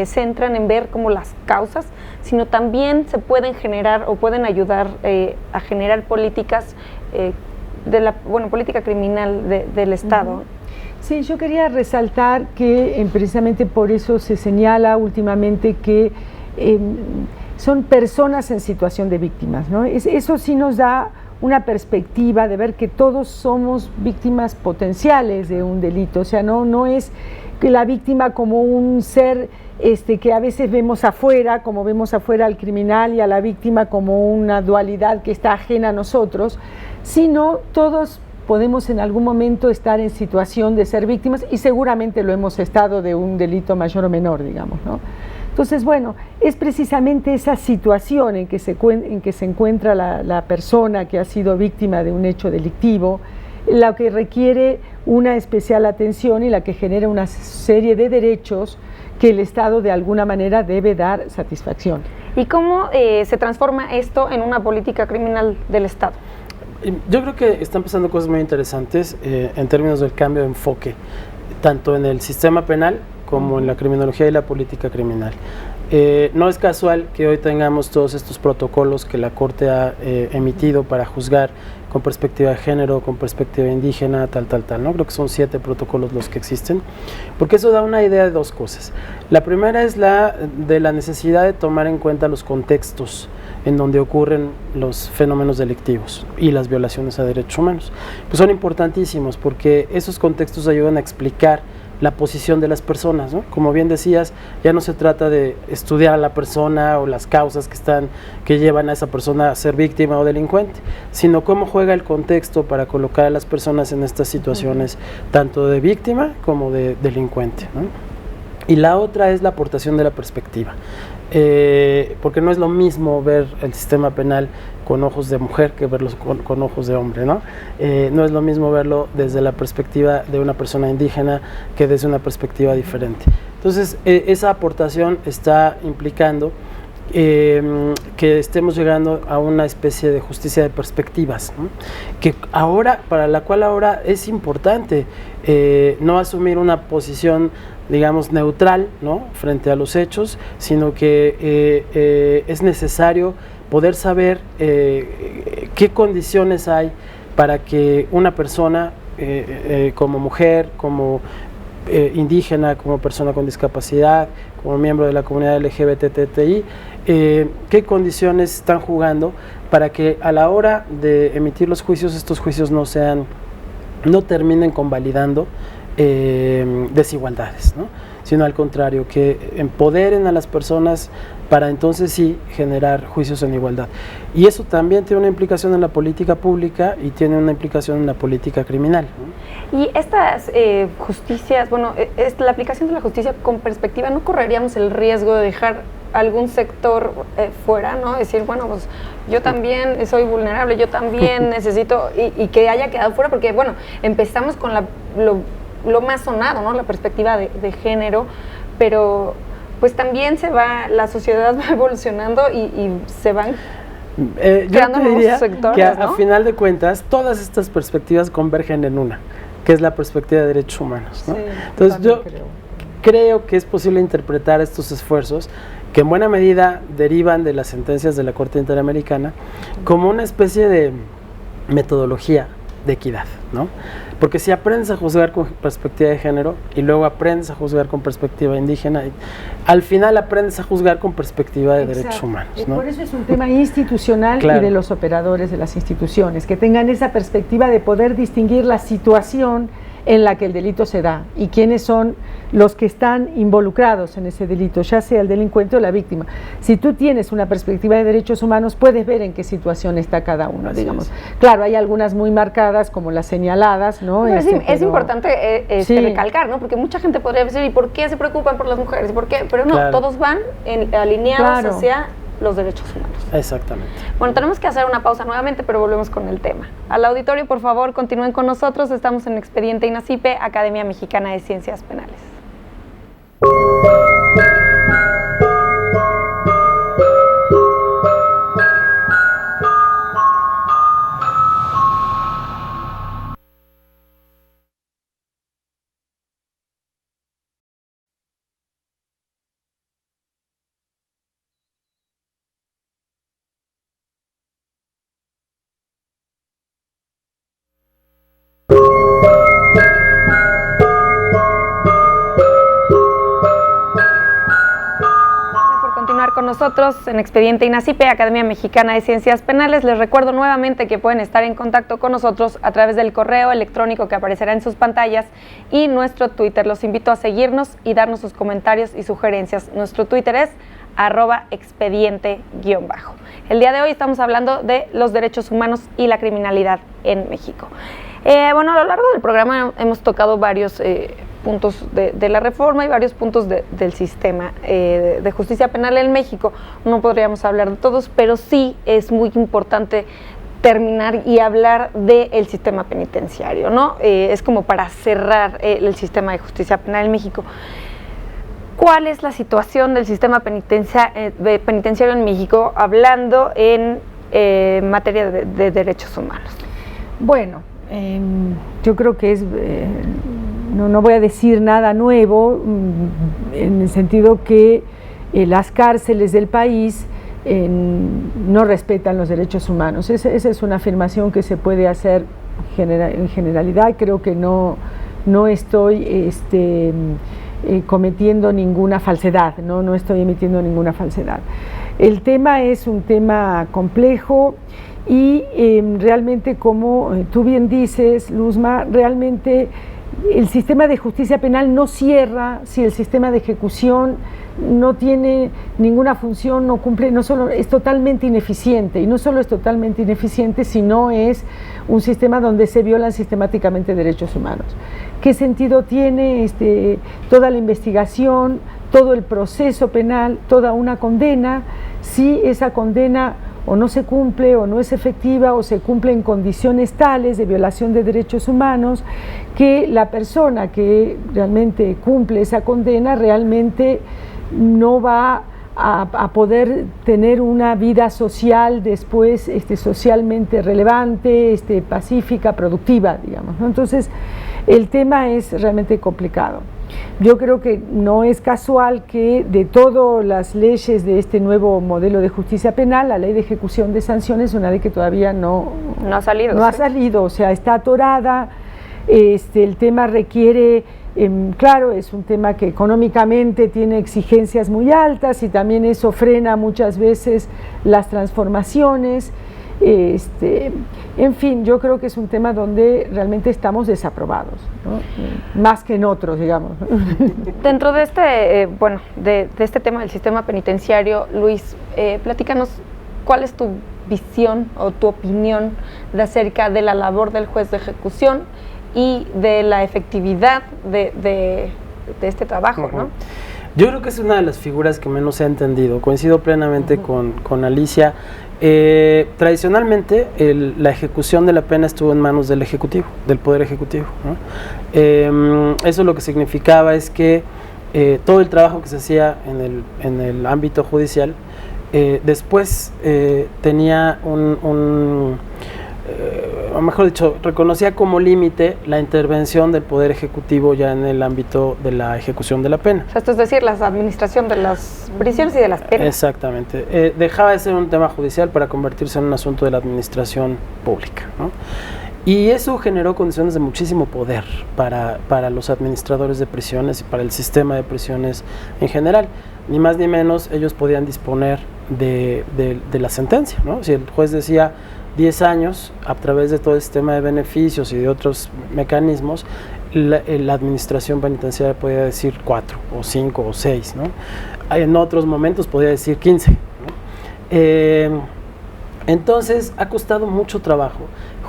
centran en ver como las causas, sino también se pueden generar o pueden ayudar a generar políticas política criminal del Estado. Sí, yo quería resaltar que precisamente por eso se señala últimamente que son personas en situación de víctimas, ¿no? Eso sí nos da una perspectiva de ver que todos somos víctimas potenciales de un delito, o sea, no es que la víctima como un ser que a veces vemos afuera, como vemos afuera al criminal y a la víctima como una dualidad que está ajena a nosotros, sino todos podemos en algún momento estar en situación de ser víctimas y seguramente lo hemos estado de un delito mayor o menor, digamos, ¿no? Entonces, bueno, es precisamente esa situación en que se encuentra la persona que ha sido víctima de un hecho delictivo, la que requiere una especial atención y la que genera una serie de derechos que el Estado de alguna manera debe dar satisfacción. ¿Y cómo se transforma esto en una política criminal del Estado? Yo creo que están pasando cosas muy interesantes en términos del cambio de enfoque, tanto en el sistema penal como en la criminología y la política criminal. No es casual que hoy tengamos todos estos protocolos que la Corte ha emitido para juzgar con perspectiva de género, con perspectiva indígena, tal, ¿no? Creo que son 7 protocolos los que existen, porque eso da una idea de 2 cosas. La primera es la necesidad de tomar en cuenta los contextos en donde ocurren los fenómenos delictivos y las violaciones a derechos humanos. Pues son importantísimos porque esos contextos ayudan a explicar la posición de las personas, ¿no? Como bien decías, ya no se trata de estudiar a la persona o las causas que llevan a esa persona a ser víctima o delincuente, sino cómo juega el contexto para colocar a las personas en estas situaciones, tanto de víctima como de delincuente, ¿no? Y la otra es la aportación de la perspectiva, porque no es lo mismo ver el sistema penal con ojos de mujer que verlos con ojos de hombre, ¿no? No es lo mismo verlo desde la perspectiva de una persona indígena que desde una perspectiva diferente. Entonces, esa aportación está implicando que estemos llegando a una especie de justicia de perspectivas, ¿no? Para la cual ahora es importante no asumir una posición, digamos, neutral, ¿no?, frente a los hechos, sino que es necesario poder saber qué condiciones hay para que una persona como mujer, como indígena, como persona con discapacidad, como miembro de la comunidad LGBTTI, qué condiciones están jugando para que a la hora de emitir los juicios, estos juicios no terminen convalidando desigualdades, ¿no?, sino al contrario, que empoderen a las personas para entonces sí generar juicios en igualdad. Y eso también tiene una implicación en la política pública y tiene una implicación en la política criminal, ¿no? Y estas justicias, la aplicación de la justicia con perspectiva, ¿no correríamos el riesgo de dejar algún sector fuera, ¿no? Decir, bueno, pues yo también soy vulnerable, yo también necesito, y que haya quedado fuera, porque bueno, empezamos con lo más sonado, ¿no?, la perspectiva de género, pero pues también la sociedad va evolucionando y se van creando nuevos sectores, que ¿no? a final de cuentas todas estas perspectivas convergen en una, que es la perspectiva de derechos humanos, ¿no? Sí, entonces yo creo que es posible interpretar estos esfuerzos, que en buena medida derivan de las sentencias de la Corte Interamericana, como una especie de metodología de equidad, ¿no? Porque si aprendes a juzgar con perspectiva de género y luego aprendes a juzgar con perspectiva indígena, al final aprendes a juzgar con perspectiva de derechos humanos, ¿no? Por eso es un tema institucional, claro, y de los operadores de las instituciones, que tengan esa perspectiva de poder distinguir la situación en la que el delito se da y quiénes son los que están involucrados en ese delito, ya sea el delincuente o la víctima. Si tú tienes una perspectiva de derechos humanos, puedes ver en qué situación está cada uno, digamos. Claro, hay algunas muy marcadas, como las señaladas, ¿no? Es importante recalcar, ¿no? Porque mucha gente podría decir, ¿y por qué se preocupan por las mujeres? ¿Por qué? Pero no, todos van alineados hacia los derechos humanos. Exactamente. Bueno, tenemos que hacer una pausa nuevamente, pero volvemos con el tema. Al auditorio, por favor, continúen con nosotros. Estamos en Expediente INACIPE, Academia Mexicana de Ciencias Penales. Con nosotros en Expediente INACIPE, Academia Mexicana de Ciencias Penales. Les recuerdo nuevamente que pueden estar en contacto con nosotros a través del correo electrónico que aparecerá en sus pantallas y nuestro Twitter. Los invito a seguirnos y darnos sus comentarios y sugerencias. Nuestro Twitter es @expediente_. El día de hoy estamos hablando de los derechos humanos y la criminalidad en México. Bueno, a lo largo del programa hemos tocado varios puntos de la reforma y varios puntos del sistema de justicia penal en México. No podríamos hablar de todos, pero sí es muy importante terminar y hablar del sistema penitenciario, ¿no? Es como para cerrar el sistema de justicia penal en México. ¿Cuál es la situación del sistema penitenciario en México, hablando en materia de derechos humanos? Bueno, yo creo que es... No voy a decir nada nuevo, en el sentido que las cárceles del país no respetan los derechos humanos. Esa es una afirmación que se puede hacer en generalidad. Creo que no estoy cometiendo ninguna falsedad, no estoy emitiendo ninguna falsedad. El tema es un tema complejo y realmente, como tú bien dices, Luzma, realmente el sistema de justicia penal no cierra si el sistema de ejecución no tiene ninguna función, no cumple, no solo es totalmente ineficiente, y no solo es totalmente ineficiente, sino es un sistema donde se violan sistemáticamente derechos humanos. ¿Qué sentido tiene toda la investigación, todo el proceso penal, toda una condena, si esa condena o no se cumple, o no es efectiva, o se cumple en condiciones tales de violación de derechos humanos que la persona que realmente cumple esa condena realmente no va a poder tener una vida social después socialmente relevante, pacífica, productiva, digamos, ¿no? Entonces, el tema es realmente complicado. Yo creo que no es casual que de todas las leyes de este nuevo modelo de justicia penal, la ley de ejecución de sanciones es una ley que todavía no ha salido, o sea, está atorada. El tema requiere, claro, es un tema que económicamente tiene exigencias muy altas y también eso frena muchas veces las transformaciones. En fin, yo creo que es un tema donde realmente estamos desaprobados, ¿no? Más que en otros, digamos. Dentro de este tema del sistema penitenciario, Luis, platícanos cuál es tu visión o tu opinión acerca de la labor del juez de ejecución y de la efectividad de este trabajo, ¿no? Yo creo que es una de las figuras que menos se ha entendido. Coincido plenamente con Alicia. Tradicionalmente la ejecución de la pena estuvo en manos del Ejecutivo, del Poder Ejecutivo, ¿no? Eso lo que significaba es que todo el trabajo que se hacía en el ámbito judicial después tenía o mejor dicho, reconocía como límite la intervención del Poder Ejecutivo ya en el ámbito de la ejecución de la pena. O sea, esto es decir, la administración de las prisiones y de las penas. Exactamente. Dejaba de ser un tema judicial para convertirse en un asunto de la administración pública, ¿no? Y eso generó condiciones de muchísimo poder para los administradores de prisiones y para el sistema de prisiones en general. Ni más ni menos, ellos podían disponer de la sentencia, ¿no? Si el juez decía 10 años, a través de todo el sistema de beneficios y de otros mecanismos, la administración penitenciaria podría decir 4 o 5 o 6, ¿no? En otros momentos podría decir 15, ¿no? Entonces ha costado mucho trabajo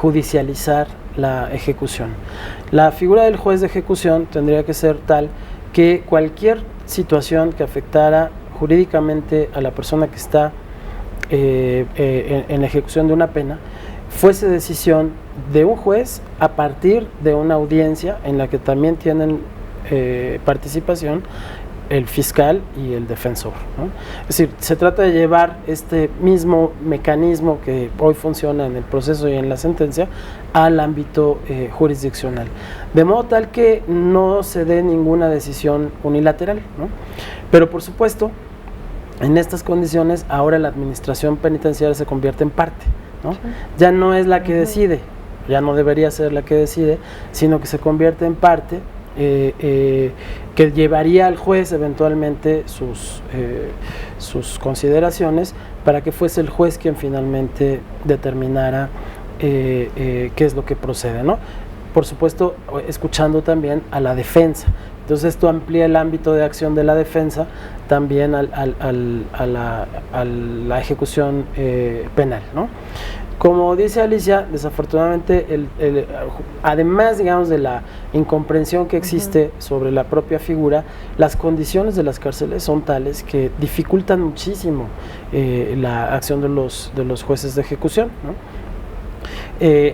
judicializar la ejecución. La figura del juez de ejecución tendría que ser tal que cualquier situación que afectara jurídicamente a la persona que está en ejecución de una pena fuese decisión de un juez a partir de una audiencia en la que también tienen participación el fiscal y el defensor, ¿no? Es decir, se trata de llevar este mismo mecanismo que hoy funciona en el proceso y en la sentencia al ámbito jurisdiccional, de modo tal que no se dé ninguna decisión unilateral, ¿no? Pero por supuesto, en estas condiciones ahora la administración penitenciaria se convierte en parte, ¿no? Ya no es la que decide, ya no debería ser la que decide, sino que se convierte en parte que llevaría al juez eventualmente sus consideraciones para que fuese el juez quien finalmente determinara qué es lo que procede, ¿no? Por supuesto, escuchando también a la defensa. Entonces esto amplía el ámbito de acción de la defensa también a la ejecución penal, ¿no? Como dice Alicia, desafortunadamente, además, digamos, de la incomprensión que existe sobre la propia figura, las condiciones de las cárceles son tales que dificultan muchísimo la acción de los jueces de ejecución, ¿no?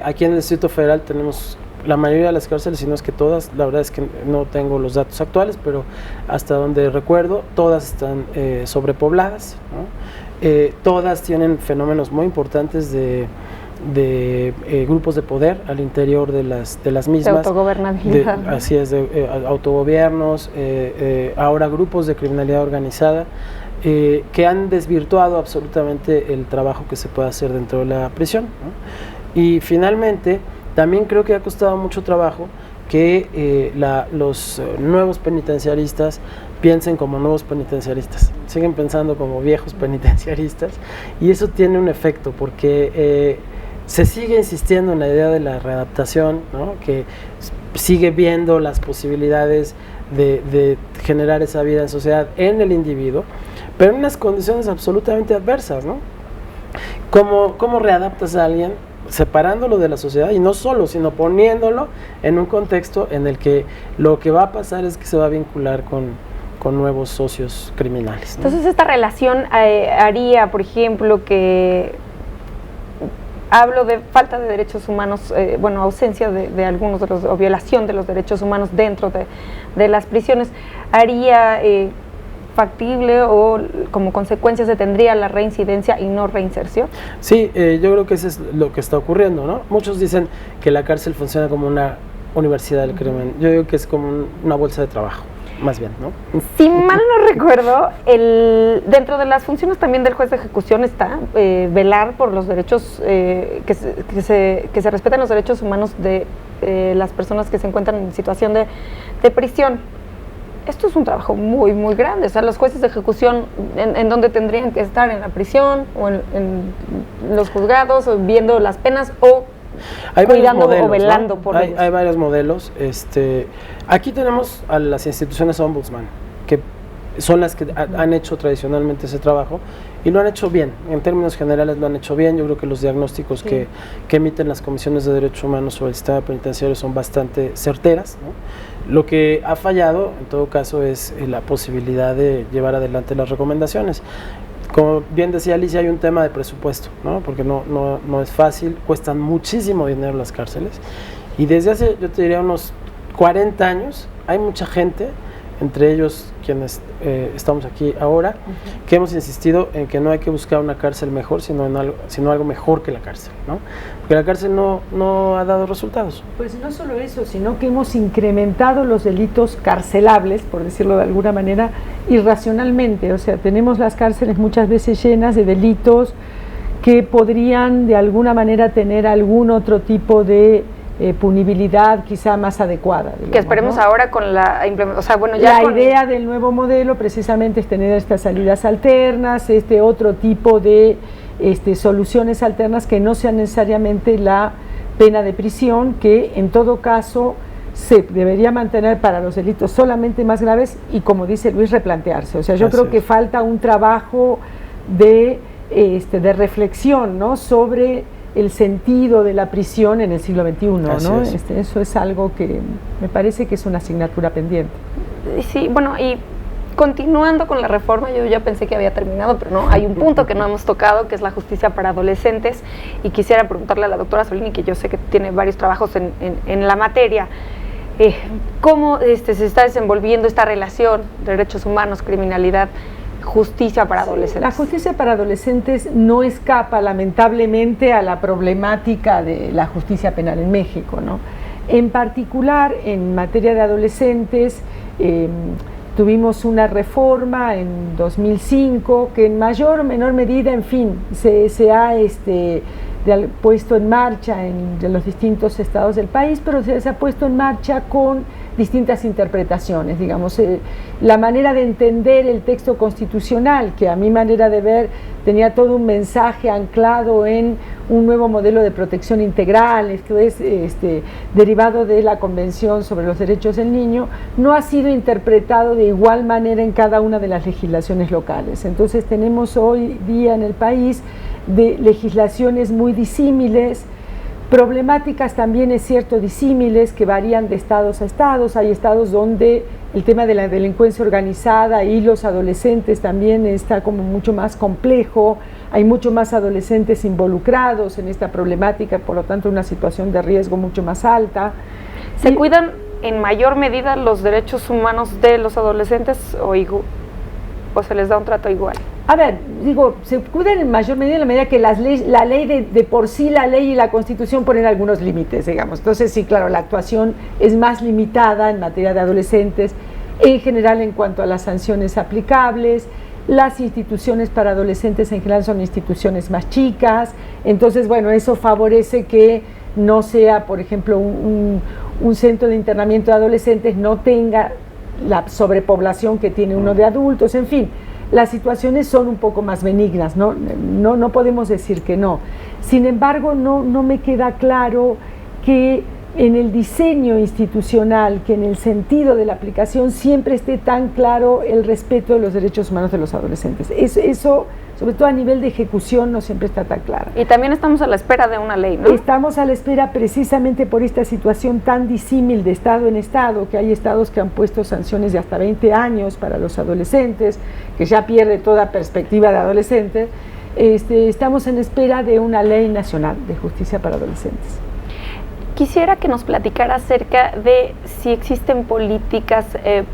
Aquí en el Distrito Federal tenemos la mayoría de las cárceles, si no es que todas, la verdad es que no tengo los datos actuales, pero hasta donde recuerdo, todas están sobrepobladas, ¿no? Todas tienen fenómenos muy importantes de grupos de poder al interior de las mismas. De autogobernabilidad. Así es, de autogobiernos, ahora grupos de criminalidad organizada, que han desvirtuado absolutamente el trabajo que se puede hacer dentro de la prisión, ¿no? Y finalmente, también creo que ha costado mucho trabajo que los nuevos penitenciaristas piensen como nuevos penitenciaristas, siguen pensando como viejos penitenciaristas, y eso tiene un efecto porque se sigue insistiendo en la idea de la readaptación, ¿no? Que sigue viendo las posibilidades de generar esa vida en sociedad en el individuo, pero en unas condiciones absolutamente adversas, ¿no? ¿Cómo readaptas a alguien? Separándolo de la sociedad, y no solo, sino poniéndolo en un contexto en el que lo que va a pasar es que se va a vincular con nuevos socios criminales, ¿no? Entonces esta relación haría, por ejemplo, que hablo de falta de derechos humanos, ausencia de algunos de los, o violación de los derechos humanos dentro de las prisiones, haría factible o como consecuencia se tendría la reincidencia y no reinserción. Sí, yo creo que eso es lo que está ocurriendo, ¿no? Muchos dicen que la cárcel funciona como una universidad del crimen. Yo digo que es como una bolsa de trabajo, más bien, ¿no? Si mal no recuerdo, dentro de las funciones también del juez de ejecución está velar por los derechos, que se respeten los derechos humanos de las personas que se encuentran en situación de prisión. Esto es un trabajo muy, muy grande. O sea, los jueces de ejecución, ¿en dónde tendrían que estar? ¿En la prisión o en los juzgados, o viendo las penas, o cuidando modelos, o velando, ¿no? Por ellos? Hay varios modelos. Aquí tenemos a las instituciones ombudsman, que son las que han hecho tradicionalmente ese trabajo y lo han hecho bien. En términos generales lo han hecho bien. Yo creo que los diagnósticos que emiten las comisiones de derechos humanos sobre el sistema penitenciario son bastante certeras, ¿no? Lo que ha fallado, en todo caso, es la posibilidad de llevar adelante las recomendaciones. Como bien decía Alicia, hay un tema de presupuesto, ¿no? Porque no es fácil, cuestan muchísimo dinero las cárceles, y desde hace, yo te diría, unos 40 años, hay mucha gente, entre ellos quienes estamos aquí ahora, que hemos insistido en que no hay que buscar una cárcel mejor, sino algo mejor que la cárcel, ¿no? Porque la cárcel no ha dado resultados. Pues no solo eso, sino que hemos incrementado los delitos carcelables, por decirlo de alguna manera, irracionalmente. O sea, tenemos las cárceles muchas veces llenas de delitos que podrían de alguna manera tener algún otro tipo de punibilidad quizá más adecuada, digamos, que esperemos, ¿no? Ahora con la implementación, idea del nuevo modelo precisamente es tener estas salidas alternas, otro tipo de soluciones alternas que no sean necesariamente la pena de prisión, que en todo caso se debería mantener para los delitos solamente más graves y, como dice Luis, replantearse. O sea, yo creo que falta un trabajo de reflexión, ¿no?, sobre el sentido de la prisión en el siglo XXI, ¿no? Eso es algo que me parece que es una asignatura pendiente. Sí, bueno, y continuando con la reforma, yo ya pensé que había terminado, pero no, hay un punto que no hemos tocado, que es la justicia para adolescentes, y quisiera preguntarle a la doctora Solini, que yo sé que tiene varios trabajos en la materia, ¿cómo se está desenvolviendo esta relación de derechos humanos, criminalidad, justicia para adolescentes? La justicia para adolescentes no escapa, lamentablemente, a la problemática de la justicia penal en México, ¿no? En particular, en materia de adolescentes, tuvimos una reforma en 2005 que en mayor o menor medida, en fin, se ha puesto en marcha en los distintos estados del país, pero se ha puesto en marcha con distintas interpretaciones, digamos. La manera de entender el texto constitucional, que a mi manera de ver tenía todo un mensaje anclado en un nuevo modelo de protección integral, esto es derivado de la Convención sobre los Derechos del Niño, no ha sido interpretado de igual manera en cada una de las legislaciones locales. Entonces tenemos hoy día en el país de legislaciones muy disímiles, problemáticas también, es cierto, disímiles, que varían de estados a estados. Hay estados donde el tema de la delincuencia organizada y los adolescentes también está como mucho más complejo, hay mucho más adolescentes involucrados en esta problemática, por lo tanto una situación de riesgo mucho más alta. ¿Se cuidan en mayor medida los derechos humanos de los adolescentes o se les da un trato igual? A ver, digo, se cuidan en mayor medida en la medida que la ley de por sí, la ley y la Constitución ponen algunos límites, digamos. Entonces, sí, claro, la actuación es más limitada en materia de adolescentes, en general en cuanto a las sanciones aplicables. Las instituciones para adolescentes en general son instituciones más chicas, entonces, bueno, eso favorece que no sea, por ejemplo, un centro de internamiento de adolescentes no tenga la sobrepoblación que tiene uno de adultos, en fin. Las situaciones son un poco más benignas, no podemos decir que no. Sin embargo, no me queda claro que en el diseño institucional, que en el sentido de la aplicación siempre esté tan claro el respeto de los derechos humanos de los adolescentes. Eso, sobre todo a nivel de ejecución, no siempre está tan claro. Y también estamos a la espera de una ley, ¿no? Estamos a la espera precisamente por esta situación tan disímil de estado en estado, que hay estados que han puesto sanciones de hasta 20 años para los adolescentes, que ya pierde toda perspectiva de adolescentes. Estamos en espera de una ley nacional de justicia para adolescentes. Quisiera que nos platicara acerca de si existen políticas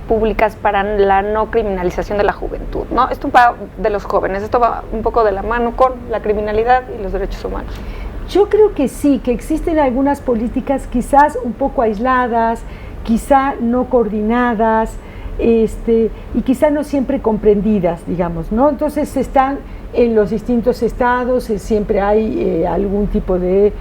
públicas para la no criminalización de la juventud, ¿no? Esto va de los jóvenes, esto va un poco de la mano con la criminalidad y los derechos humanos. Yo creo que sí, que existen algunas políticas quizás un poco aisladas, quizá no coordinadas, y quizá no siempre comprendidas, digamos, ¿no? Entonces están en los distintos estados, siempre hay algún tipo de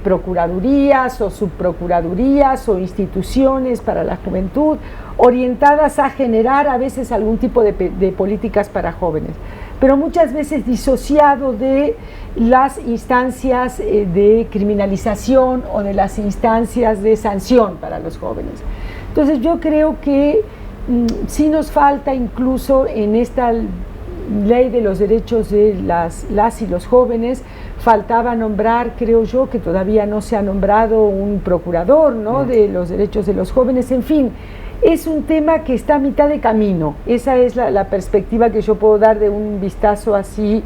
procuradurías o subprocuradurías o instituciones para la juventud orientadas a generar a veces algún tipo de políticas para jóvenes, pero muchas veces disociado de las instancias de criminalización o de las instancias de sanción para los jóvenes. Entonces yo creo que sí nos falta incluso en esta ley de los derechos de las y los jóvenes, faltaba nombrar, creo yo, que todavía no se ha nombrado un procurador, ¿no?, de los derechos de los jóvenes. En fin, es un tema que está a mitad de camino. Esa es la perspectiva que yo puedo dar de un vistazo así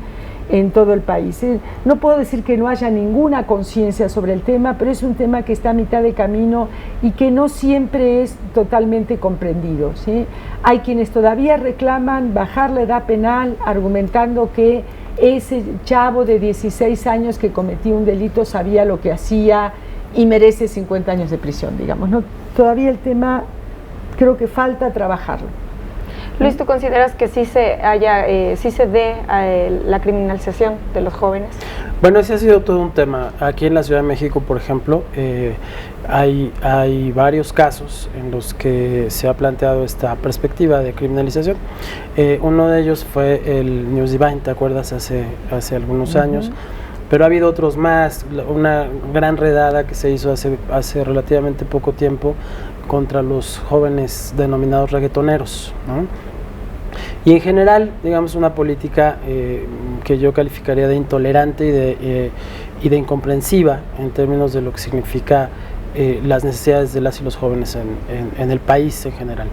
en todo el país. No puedo decir que no haya ninguna conciencia sobre el tema, pero es un tema que está a mitad de camino y que no siempre es totalmente comprendido, ¿sí? Hay quienes todavía reclaman bajar la edad penal argumentando que ese chavo de 16 años que cometió un delito sabía lo que hacía y merece 50 años de prisión, digamos, ¿no? Todavía el tema creo que falta trabajarlo. Luis, ¿tú consideras que sí se dé la criminalización de los jóvenes? Bueno, ese ha sido todo un tema. Aquí en la Ciudad de México, por ejemplo, hay varios casos en los que se ha planteado esta perspectiva de criminalización. Uno de ellos fue el News Divine, ¿te acuerdas? Hace algunos años. Pero ha habido otros más, una gran redada que se hizo hace relativamente poco tiempo contra los jóvenes denominados reggaetoneros, ¿no? Y en general, digamos, una política que yo calificaría de intolerante y de incomprensiva en términos de lo que significa las necesidades de las y los jóvenes en el país en general.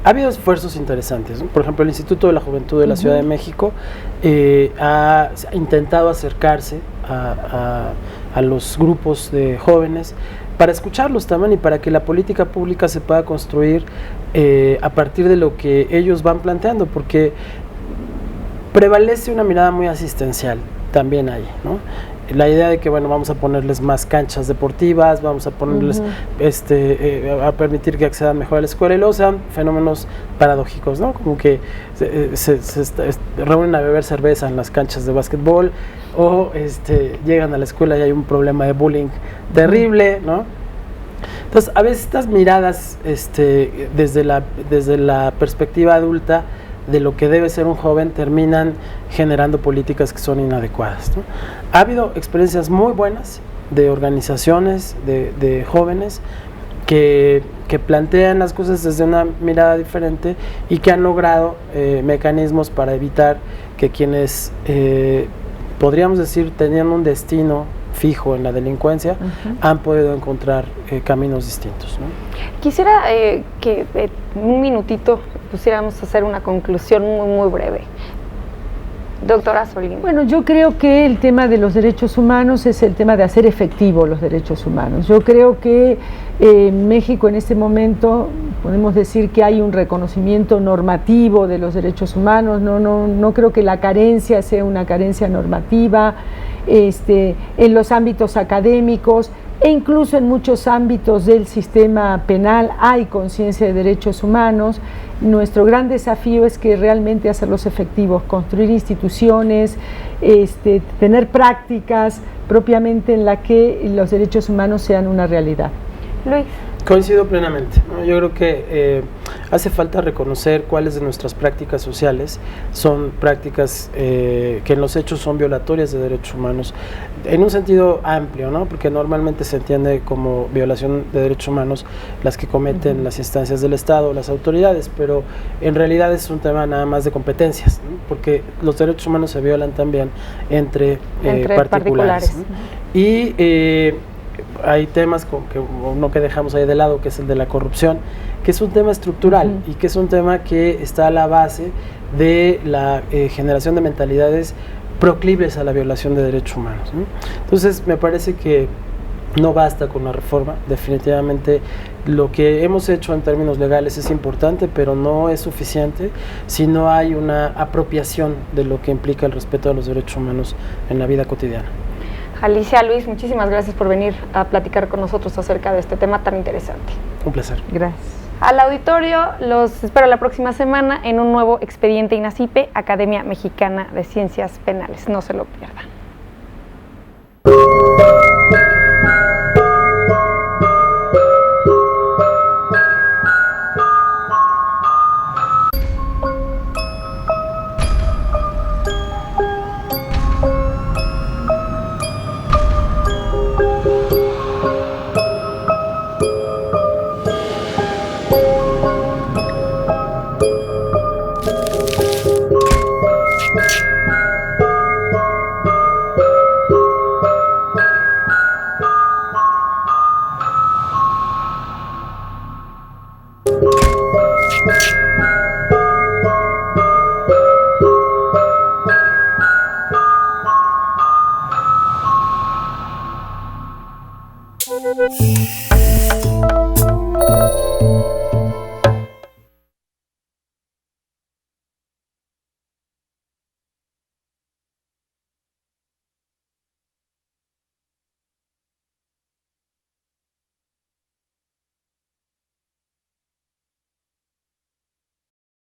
Ha habido esfuerzos interesantes, ¿no? Por ejemplo, el Instituto de la Juventud de la Ciudad de México ha intentado acercarse a los grupos de jóvenes para escucharlos también y para que la política pública se pueda construir a partir de lo que ellos van planteando, porque prevalece una mirada muy asistencial también ahí, ¿no? La idea de que, bueno, vamos a ponerles más canchas deportivas, vamos a ponerles, a permitir que accedan mejor a la escuela, y luego sean fenómenos paradójicos, ¿no? Como que se reúnen a beber cerveza en las canchas de básquetbol, o llegan a la escuela y hay un problema de bullying terrible, ¿no? Entonces, a veces estas miradas desde la perspectiva adulta de lo que debe ser un joven terminan generando políticas que son inadecuadas, ¿no? Ha habido experiencias muy buenas de organizaciones de jóvenes que plantean las cosas desde una mirada diferente y que han logrado mecanismos para evitar que quienes podríamos decir tenían un destino fijo en la delincuencia, han podido encontrar caminos distintos, ¿no? Quisiera que en un minutito pusiéramos a hacer una conclusión muy, muy breve. Doctora Solín. Bueno, yo creo que el tema de los derechos humanos es el tema de hacer efectivos los derechos humanos. Yo creo que en México en este momento podemos decir que hay un reconocimiento normativo de los derechos humanos. No creo que la carencia sea una carencia normativa en los ámbitos académicos e incluso en muchos ámbitos del sistema penal hay conciencia de derechos humanos. Nuestro gran desafío es que realmente hacerlos efectivos, construir instituciones, tener prácticas propiamente en la que los derechos humanos sean una realidad. Luis. Coincido plenamente, ¿no? Yo creo que hace falta reconocer cuáles de nuestras prácticas sociales son prácticas que en los hechos son violatorias de derechos humanos, en un sentido amplio, ¿no? Porque normalmente se entiende como violación de derechos humanos las que cometen las instancias del Estado, las autoridades, pero en realidad es un tema nada más de competencias, ¿no? Porque los derechos humanos se violan también entre particulares, ¿no? Y hay temas uno que dejamos ahí de lado, que es el de la corrupción, que es un tema estructural y que es un tema que está a la base de la generación de mentalidades proclives a la violación de derechos humanos, ¿no? Entonces me parece que no basta con la reforma. Definitivamente lo que hemos hecho en términos legales es importante, pero no es suficiente si no hay una apropiación de lo que implica el respeto a los derechos humanos en la vida cotidiana. Alicia, Luis, muchísimas gracias por venir a platicar con nosotros acerca de este tema tan interesante. Un placer. Gracias. Al auditorio, los espero la próxima semana en un nuevo Expediente INACIPE, Academia Mexicana de Ciencias Penales. No se lo pierdan. Sí.